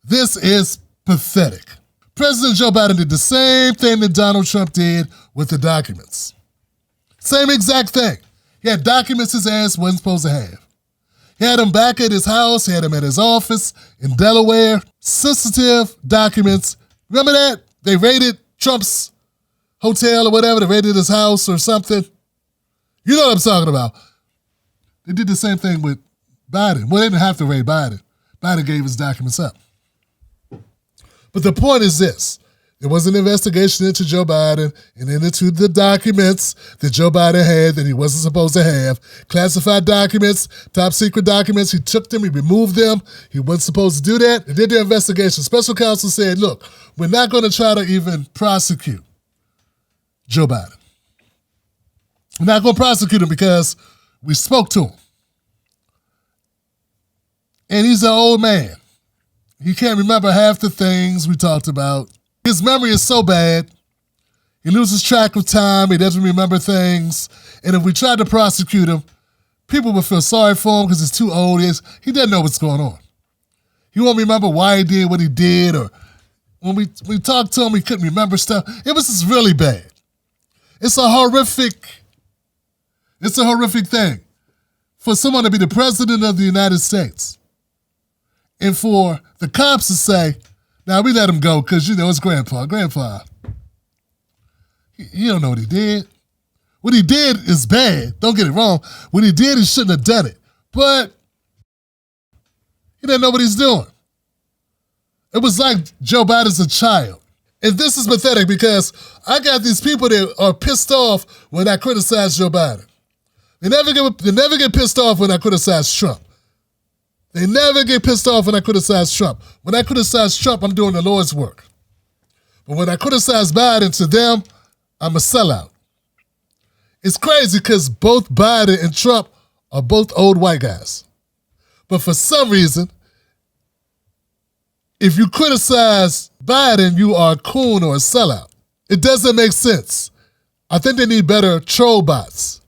This is pathetic. President Joe Biden did the same thing that Donald Trump did with the documents. Same exact thing. He had documents his ass wasn't supposed to have. He had them back at his house. He had them at his office in Delaware. Sensitive documents. Remember that? They raided Trump's hotel or whatever. They raided his house or something. You know what I'm talking about. They did the same thing with Biden. Well, they didn't have to raid Biden. Biden gave his documents up. But the point is this. There was an investigation into Joe Biden and into the documents that Joe Biden had that he wasn't supposed to have. Classified documents, top secret documents. He took them, he removed them. He wasn't supposed to do that. They did the investigation. Special counsel said, look, we're not going to try to even prosecute Joe Biden. We're not going to prosecute him because we spoke to him. And he's an old man. He can't remember half the things we talked about. His memory is so bad, he loses track of time, he doesn't remember things, and if we tried to prosecute him, people would feel sorry for him because he's too old. He doesn't know what's going on. He won't remember why he did what he did, or when we talked to him, he couldn't remember stuff. It was just really bad. It's a horrific thing for someone to be the president of the United States and for the cops to say, now we let him go because, it's Grandpa. Grandpa, he don't know what he did. What he did is bad. Don't get it wrong. What he did, he shouldn't have done it. But he didn't know what he's doing. It was like Joe Biden's a child. And this is pathetic because I got these people that are pissed off when I criticize Joe Biden. They never get pissed off when I criticize Trump. They never get pissed off when I criticize Trump. When I criticize Trump, I'm doing the Lord's work. But when I criticize Biden, to them, I'm a sellout. It's crazy because both Biden and Trump are both old white guys. But for some reason, if you criticize Biden, you are a coon or a sellout. It doesn't make sense. I think they need better troll bots.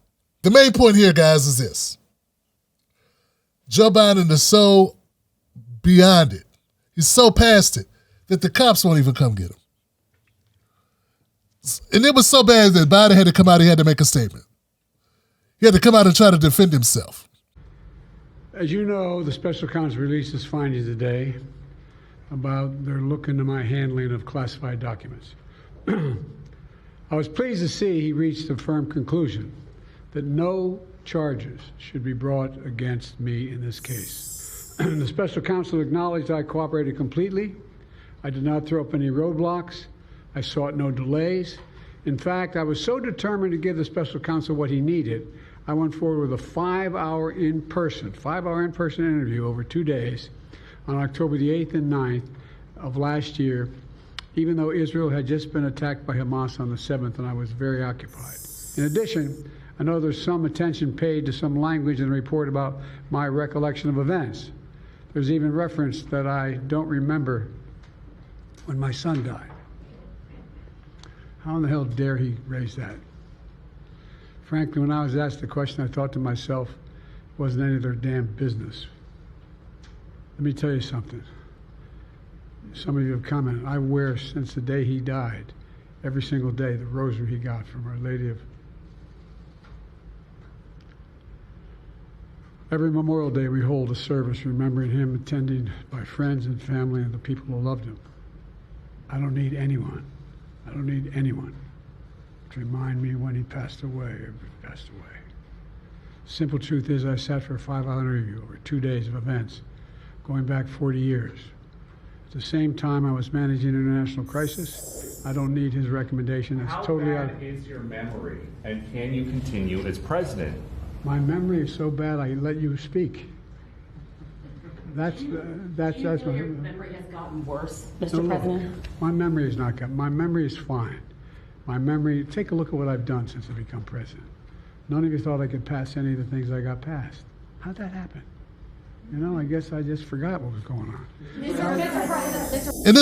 The main point here, guys, is this. Joe Biden is so beyond it. He's so past it that the cops won't even come get him. And it was so bad that Biden had to come out, he had to make a statement. He had to come out and try to defend himself. As you know, the special counsel released his findings today about their look into my handling of classified documents. I was pleased to see he reached a firm conclusion that no charges should be brought against me in this case. The special counsel acknowledged I cooperated completely. I did not throw up any roadblocks. I sought no delays. In fact, I was so determined to give the special counsel what he needed, I went forward with a 5-hour in-person interview over 2 days on October the 8th and 9th of last year, even though Israel had just been attacked by Hamas on the 7th and I was very occupied. In addition, I know there's some attention paid to some language in the report about my recollection of events. There's even reference that I don't remember when my son died. How in the hell dare he raise that? Frankly, when I was asked the question, I thought to myself, it wasn't any of their damn business. Let me tell you something. Some of you have commented, I wear since the day he died, every single day, the rosary he got from Our Lady of. Every Memorial Day we hold a service remembering him, attended by friends and family and the people who loved him. I don't need anyone to remind me when he passed away or passed away. Simple truth is I sat for a 5-hour interview over 2 days of events going back 40 years. At the same time I was managing an international crisis. I don't need his recommendation. It's totally out. How bad is your memory, and can you continue as president? My memory is so bad I let you speak. That's your memory has gotten worse, Mr. President? My memory is not gotten. My memory is fine. My memory. Take a look at what I've done since I become president. None of you thought I could pass any of the things I got passed. How'd that happen? I guess I just forgot what was going on. And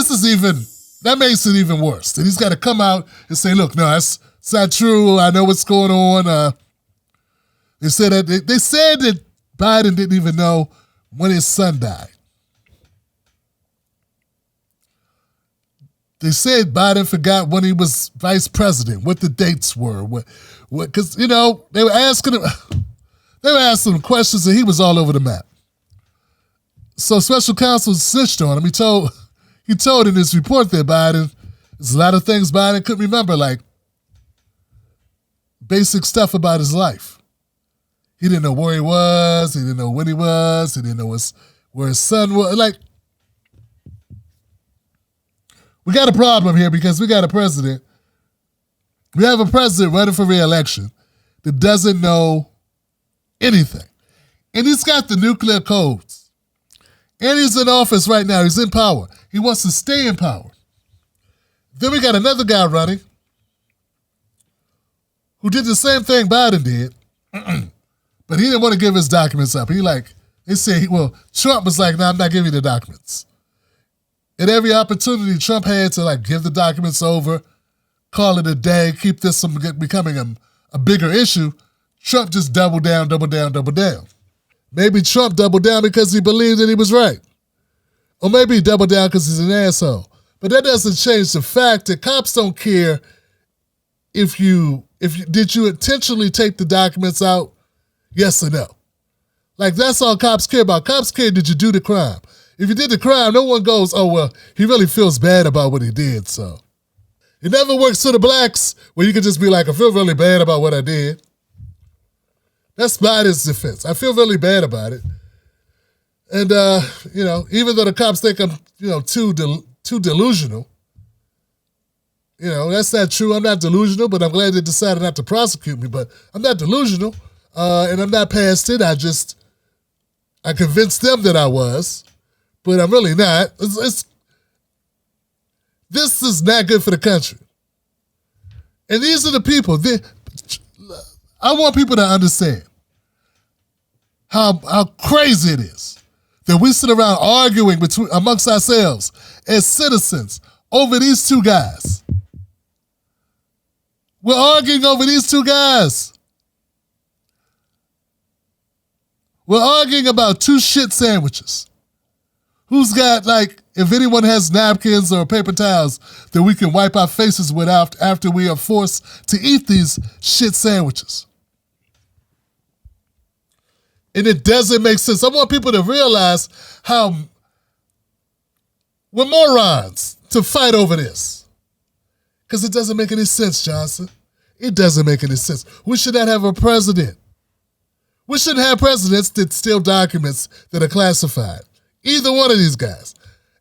that makes it even worse. That he's got to come out and say, look, no, that's not true. I know what's going on. They said that Biden didn't even know when his son died. They said Biden forgot when he was vice president, what the dates were, because they were asking him questions and he was all over the map. So special counsel snitched on him. He told in his report that there's a lot of things Biden couldn't remember, like basic stuff about his life. He didn't know where he was. He didn't know when he was. He didn't know where his son was. Like, we got a problem here because we got a president. We have a president running for re-election that doesn't know anything. And he's got the nuclear codes. And he's in office right now. He's in power. He wants to stay in power. Then we got another guy running who did the same thing Biden did, but he didn't want to give his documents up. Trump was like, no, I'm not giving you the documents. And every opportunity Trump had to give the documents over, call it a day, keep this from becoming a bigger issue, Trump just doubled down. Maybe Trump doubled down because he believed that he was right. Or maybe he doubled down because he's an asshole. But that doesn't change the fact that cops don't care if did you intentionally take the documents out, yes or no. That's all cops care about. Cops care, did you do the crime? If you did the crime, no one goes, oh, well, he really feels bad about what he did, so. It never works for the blacks where you can just be like, I feel really bad about what I did. That's Biden's defense. I feel really bad about it. And, even though the cops think I'm, too delusional, that's not true. I'm not delusional, but I'm glad they decided not to prosecute me. But I'm not delusional, and I'm not past it. I convinced them that I was, but I'm really not. This is not good for the country. And these are the people. I want people to understand how crazy it is that we sit around arguing amongst ourselves as citizens over these two guys. We're arguing over these two guys. We're arguing about two shit sandwiches. Who's got, if anyone has napkins or paper towels that we can wipe our faces with after we are forced to eat these shit sandwiches. And it doesn't make sense. I want people to realize how we're morons to fight over this. Because it doesn't make any sense, Johnson. It doesn't make any sense. We should not have a president. We shouldn't have presidents that steal documents that are classified. Either one of these guys.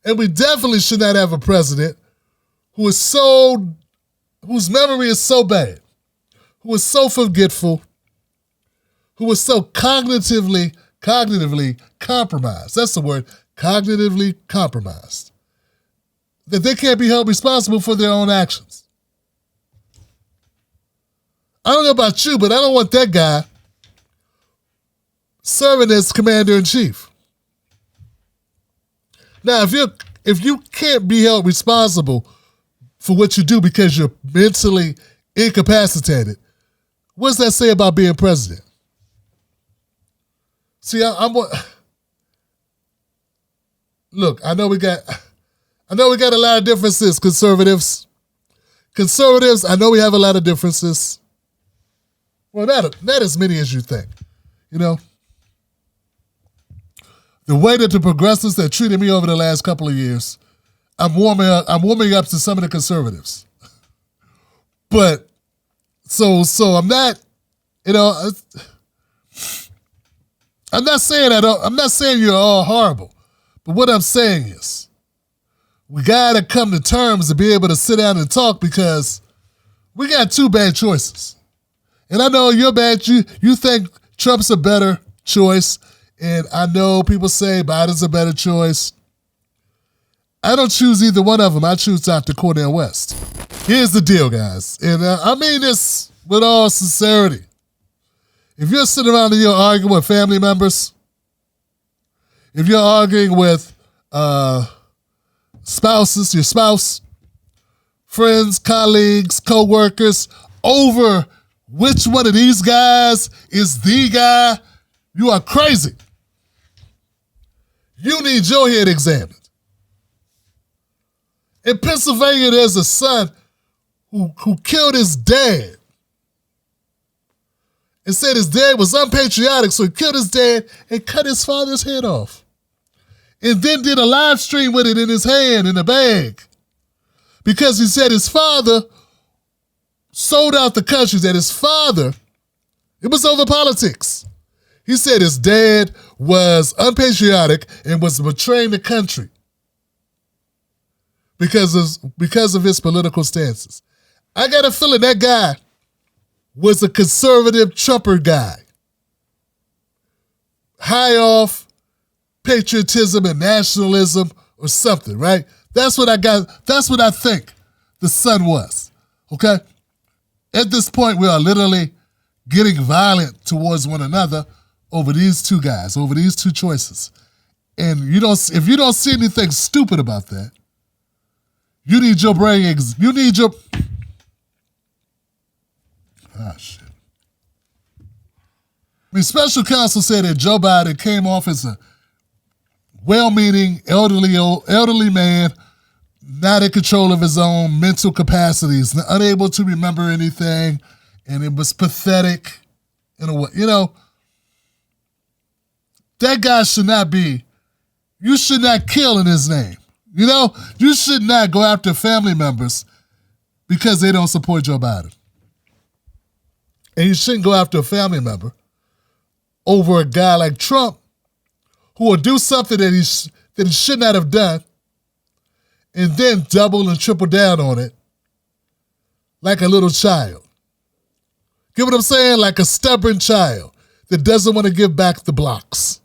And we definitely should not have a president whose memory is so bad, who is so forgetful, who is so cognitively compromised. That's the word, cognitively compromised. That they can't be held responsible for their own actions. I don't know about you, but I don't want that guy serving as commander-in-chief. Now, if you can't be held responsible for what you do because you're mentally incapacitated, what does that say about being president? See, look, I know we got a lot of differences, conservatives. Conservatives, I know we have a lot of differences. Well, not as many as you think, The way that the progressives that treated me over the last couple of years, I'm warming up to some of the conservatives. But so I'm not, I'm not saying you're all horrible. But what I'm saying is, we gotta come to terms to be able to sit down and talk because we got two bad choices. And I know you're bad. You think Trump's a better choice. And I know people say Biden's a better choice. I don't choose either one of them. I choose Dr. Cornel West. Here's the deal, guys. And I mean this with all sincerity. If you're sitting around and you're arguing with family members, if you're arguing with spouses, your spouse, friends, colleagues, co-workers, over which one of these guys is the guy, you are crazy. You need your head examined. In Pennsylvania, there's a son who killed his dad and said his dad was unpatriotic, so he killed his dad and cut his father's head off. And then did a live stream with it in his hand in a bag because he said his father sold out the country, that his father, it was over politics. He said his dad was unpatriotic and was betraying the country because of his political stances. I got a feeling that guy was a conservative Trumper guy, high off patriotism and nationalism or something, right? That's what I got. That's what I think the son was, okay? At this point, we are literally getting violent towards one another over these two guys, over these two choices. And if you don't see anything stupid about that, you need your brain, shit. I mean, special counsel said that Joe Biden came off as a well-meaning, elderly man, not in control of his own mental capacities, unable to remember anything, and it was pathetic in a way. You know, that guy should not be, you should not kill in his name. You know, you should not go after family members because they don't support Joe Biden. And you shouldn't go after a family member over a guy like Trump who will do something that he should not have done and then double and triple down on it like a little child. Get what I'm saying? Like a stubborn child that doesn't want to give back the blocks.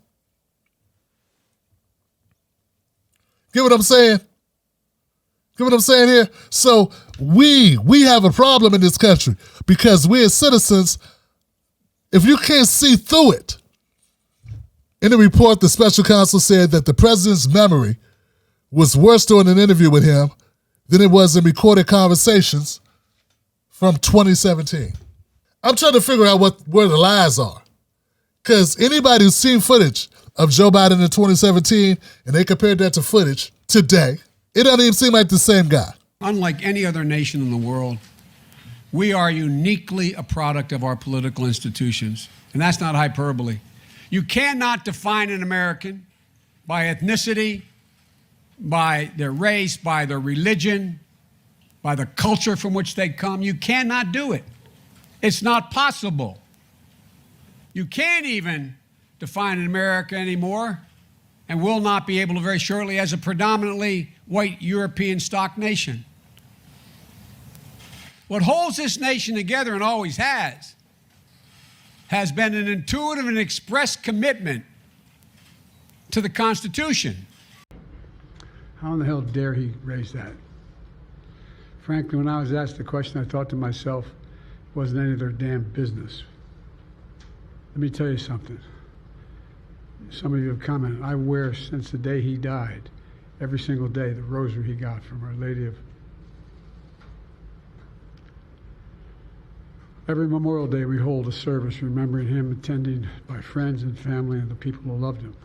Get what I'm saying? Get what I'm saying here? So we have a problem in this country because we as citizens, if you can't see through it, in the report, the special counsel said that the president's memory was worse during an interview with him than it was in recorded conversations from 2017. I'm trying to figure out where the lies are. Because anybody who's seen footage of Joe Biden in 2017 and they compared that to footage today, it doesn't even seem like the same guy. Unlike any other nation in the world, we are uniquely a product of our political institutions. And that's not hyperbole. You cannot define an American by ethnicity, by their race, by their religion, by the culture from which they come. You cannot do it. It's not possible. You can't even define an America anymore, and will not be able to very shortly, as a predominantly white European stock nation. What holds this nation together, and always has been an intuitive and expressed commitment to the Constitution. How in the hell dare he raise that? Frankly, when I was asked the question, I thought to myself, it wasn't any of their damn business. Let me tell you something. Some of you have commented, I wear since the day he died, every single day, the rosary he got from Our Lady of... Every Memorial Day we hold a service remembering him, attended by friends and family and the people who loved him.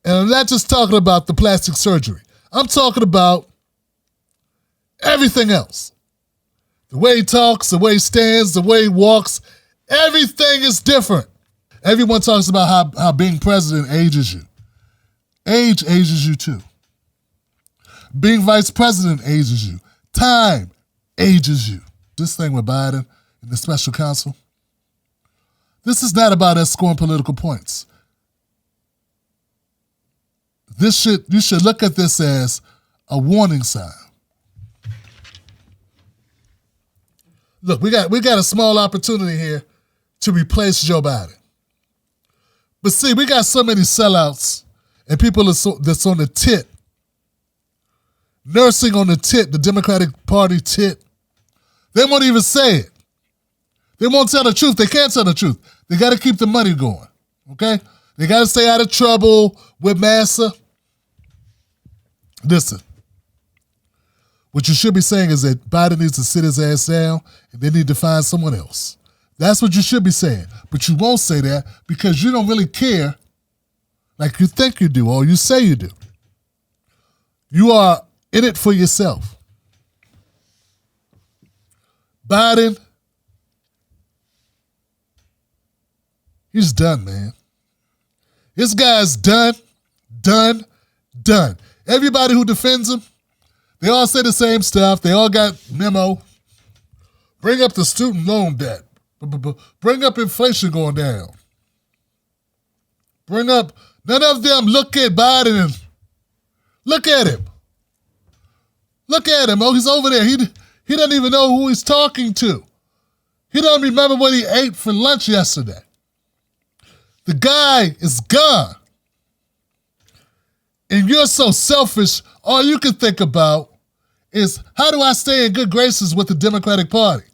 And I'm not just talking about the plastic surgery. I'm talking about everything else. The way he talks, the way he stands, the way he walks, everything is different. Everyone talks about how being president ages you. Age ages you too. Being vice president ages you. Time ages you. This thing with Biden and the special counsel, this is not about us scoring political points. You should look at this as a warning sign. Look, we got a small opportunity here to replace Joe Biden. But see, we got so many sellouts and people that's on the tit, nursing on the tit, the Democratic Party tit. They won't even say it. They won't tell the truth. They can't tell the truth. They got to keep the money going, okay? They got to stay out of trouble with Massa. Listen, what you should be saying is that Biden needs to sit his ass down and they need to find someone else. That's what you should be saying. But you won't say that because you don't really care like you think you do or you say you do. You are in it for yourself. Biden, he's done, man. This guy's done. Everybody who defends him, they all say the same stuff. They all got memo. Bring up the student loan debt. Bring up inflation going down. Bring up, none of them look at Biden and look at him. Look at him. Oh, he's over there. He doesn't even know who he's talking to. He don't remember what he ate for lunch yesterday. The guy is gone. And you're so selfish, all you can think about is, how do I stay in good graces with the Democratic Party?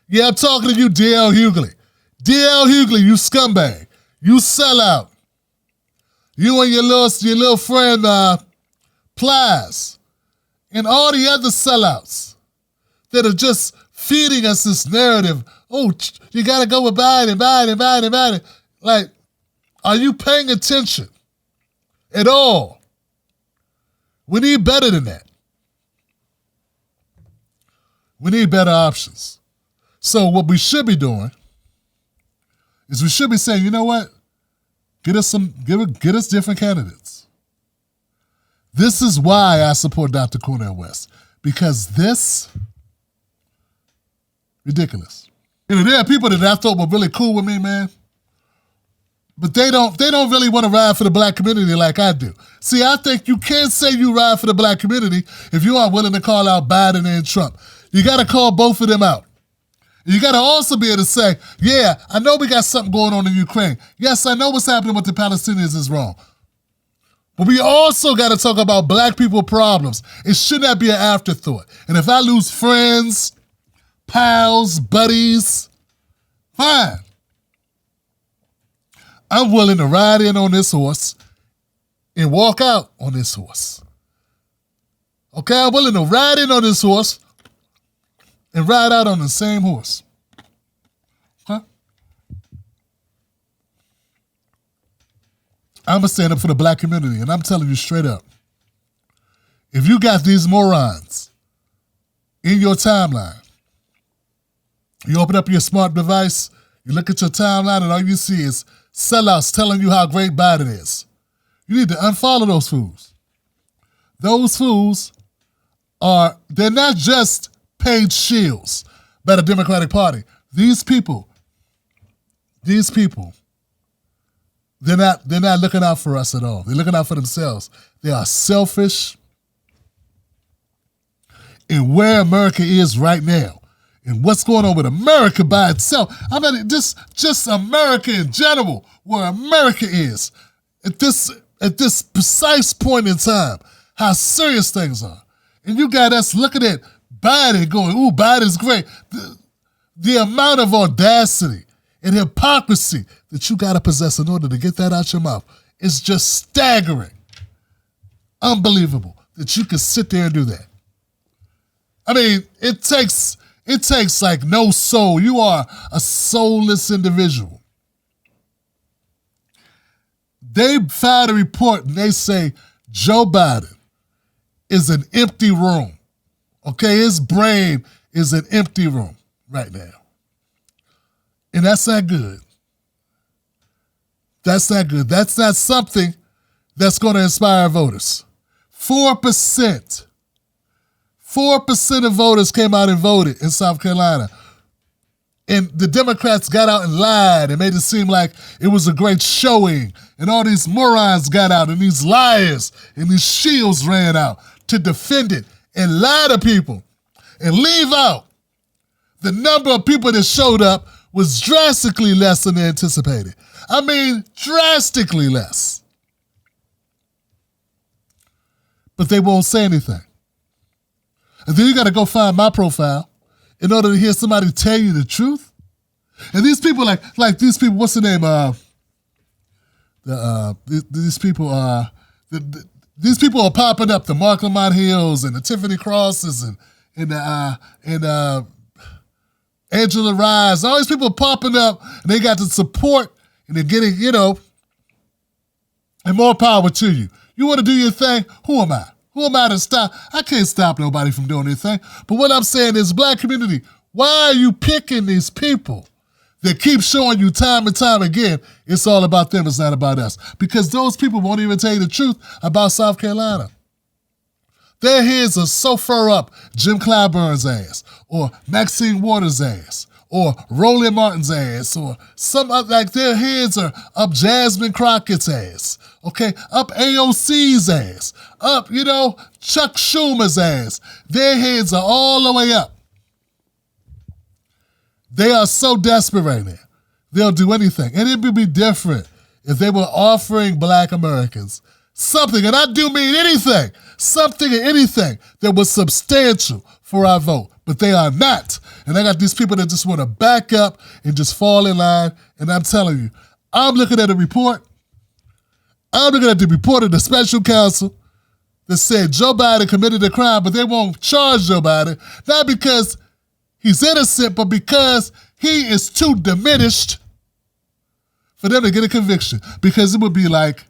Yeah, I'm talking to you, D.L. Hughley. D.L. Hughley, you scumbag. You sellout. You and your little friend, Plies, and all the other sellouts that are just feeding us this narrative. Oh, you got to go with Biden. Like, are you paying attention at all? We need better than that. We need better options. So what we should be doing is we should be saying, you know what? Get us different candidates. This is why I support Dr. Cornel West, because this, ridiculous. You know, there are people that I thought were really cool with me, man. But they don't really want to ride for the black community like I do. See, I think you can't say you ride for the black community if you aren't willing to call out Biden and Trump. You got to call both of them out. You got to also be able to say, yeah, I know we got something going on in Ukraine. Yes, I know what's happening with the Palestinians is wrong. But we also got to talk about black people problems. It should not be an afterthought. And if I lose friends, pals, buddies, fine. I'm willing to ride in on this horse and walk out on this horse. Okay, I'm willing to ride in on this horse and ride out on the same horse. Okay? I'm going to stand up for the black community, and I'm telling you straight up, if you got these morons in your timeline, you open up your smart device, you look at your timeline, and all you see is sellouts telling you how great Biden is. You need to unfollow those fools. Those fools they're not just paid shields by the Democratic Party. These people, they're not looking out for us at all. They're looking out for themselves. They are selfish. And where America is right now, and what's going on with America by itself. I mean, just America in general, where America is at this precise point in time, how serious things are. And you got us looking at Biden going, ooh, Biden's great. The amount of audacity and hypocrisy that you got to possess in order to get that out your mouth is just staggering. Unbelievable that you can sit there and do that. I mean, it takes like no soul. You are a soulless individual. They filed a report and they say Joe Biden is an empty room. Okay, his brain is an empty room right now. And that's not good. That's not good. That's not something that's going to inspire voters. 4% of voters came out and voted in South Carolina. And the Democrats got out and lied and made it seem like it was a great showing. And all these morons got out and these liars and these shields ran out to defend it and lie to people and leave out the number of people that showed up was drastically less than they anticipated. I mean, drastically less. But they won't say anything. And then you got to go find my profile in order to hear somebody tell you the truth. And these people, like these people, what's the name? These people are popping up, the Mark Lamont Hills and the Tiffany Crosses and Angela Rise. All these people are popping up and they got the support and they're getting, and more power to you. You want to do your thing? Who am I? Who am I to stop? I can't stop nobody from doing anything. But what I'm saying is, black community, why are you picking these people that keep showing you time and time again it's all about them, it's not about us? Because those people won't even tell you the truth about South Carolina. Their heads are so far up Jim Clyburn's ass, or Maxine Waters' ass, or Roland Martin's ass, or some like their heads are up Jasmine Crockett's ass, okay, up AOC's ass, up, Chuck Schumer's ass. Their heads are all the way up. They are so desperate right now. They'll do anything. And it would be different if they were offering black Americans something, and I do mean anything, something and anything that was substantial for our vote. But they are not. And I got these people that just want to back up and just fall in line. And I'm telling you, I'm looking at a report. I'm looking at the report of the special counsel that said Joe Biden committed a crime, but they won't charge Joe Biden, not because he's innocent, but because he is too diminished for them to get a conviction. Because it would be like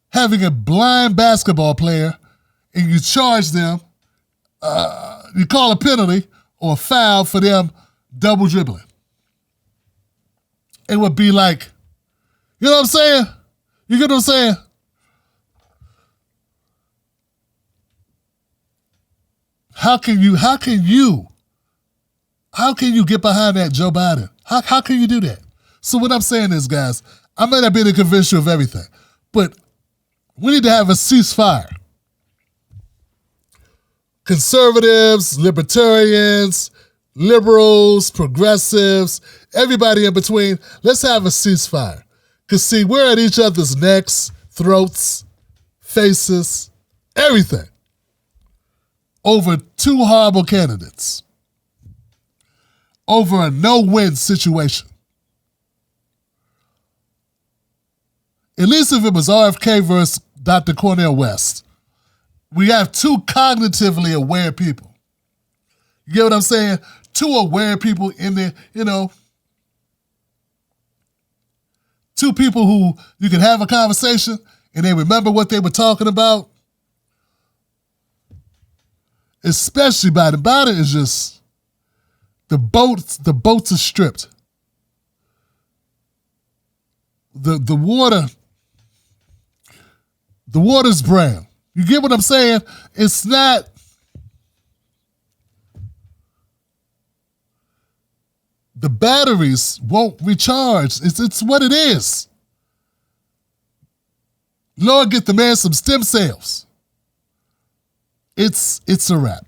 having a blind basketball player and you charge them, you call a penalty or a foul for them double dribbling. It would be like, you know what I'm saying? You get what I'm saying? How can you get behind that, Joe Biden? How can you do that? So what I'm saying is, guys, I may not be able to convince you of everything, but we need to have a ceasefire. Conservatives, libertarians, liberals, progressives, everybody in between, let's have a ceasefire. Because, see, we're at each other's necks, throats, faces, everything over two horrible candidates, over a no-win situation. At least if it was RFK versus Dr. Cornel West, we have two cognitively aware people. You get what I'm saying? Two aware people in there, two people who you can have a conversation and they remember what they were talking about. Especially Biden. Biden is just, the boats are stripped. The water's brown. You get what I'm saying? It's not, the batteries won't recharge. It's what it is. Lord, get the man some stem cells. It's a wrap.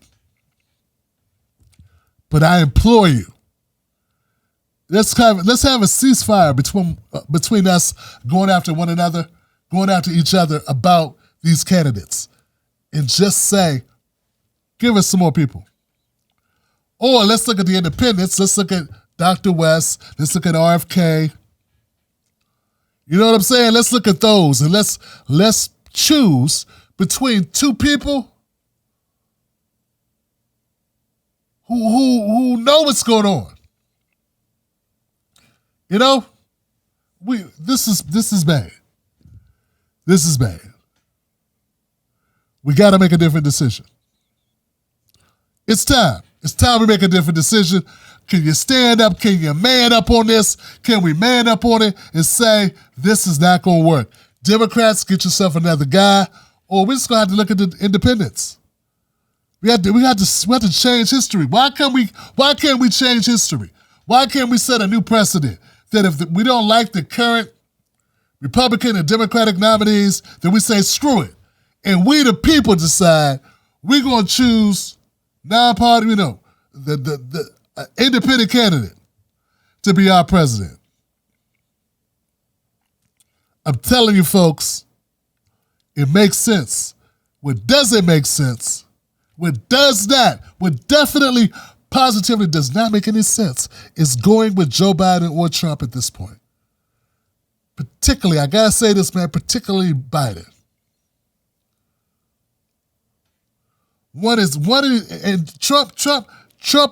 But I implore you, let's have a ceasefire between us going after one another, going after each other about these candidates, and just say, give us some more people. Or let's look at the independents. Let's look at Dr. West. Let's look at RFK. You know what I'm saying? Let's look at those and let's choose between two people who know what's going on. This is bad. This is bad. We got to make a different decision. It's time. It's time we make a different decision. Can you stand up? Can you man up on this? Can we man up on it and say, this is not going to work? Democrats, get yourself another guy, or we're just going to have to look at the independents. We have to change history. Why can't we change history? Why can't we set a new precedent that if we don't like the current Republican and Democratic nominees, then we say, screw it. And we, the people, decide we're going to choose non-party, the independent candidate to be our president. I'm telling you, folks, it makes sense. What doesn't make sense, what definitely, positively does not make any sense is going with Joe Biden or Trump at this point. Particularly, I gotta say this, man, particularly Biden. And Trump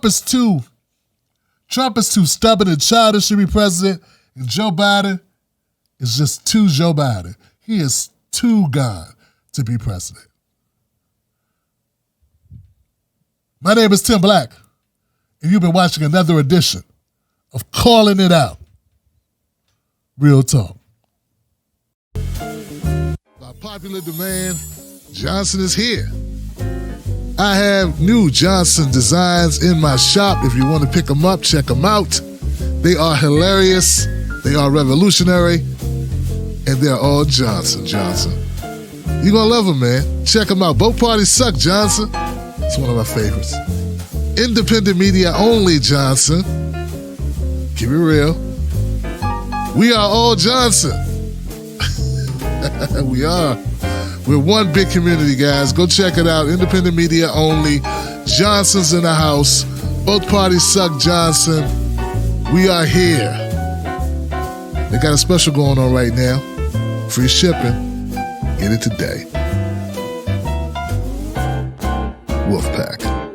is too stubborn and childish to be president, and Joe Biden is just too Joe Biden. He is too gone to be president. My name is Tim Black, and you've been watching another edition of Calling It Out. Real talk. By popular demand, Johnson is here. I have new Johnson designs in my shop. If you want to pick them up, check them out. They are hilarious, they are revolutionary, and they're all Johnson. You're gonna love them, man. Check them out. Both parties suck, Johnson. It's one of my favorites. Independent media only, Johnson. Keep it real. We are all Johnson. We are. We're one big community, guys. Go check it out. Independent media only. Johnson's in the house. Both parties suck, Johnson. We are here. They got a special going on right now. Free shipping. Get it today. Wolfpack.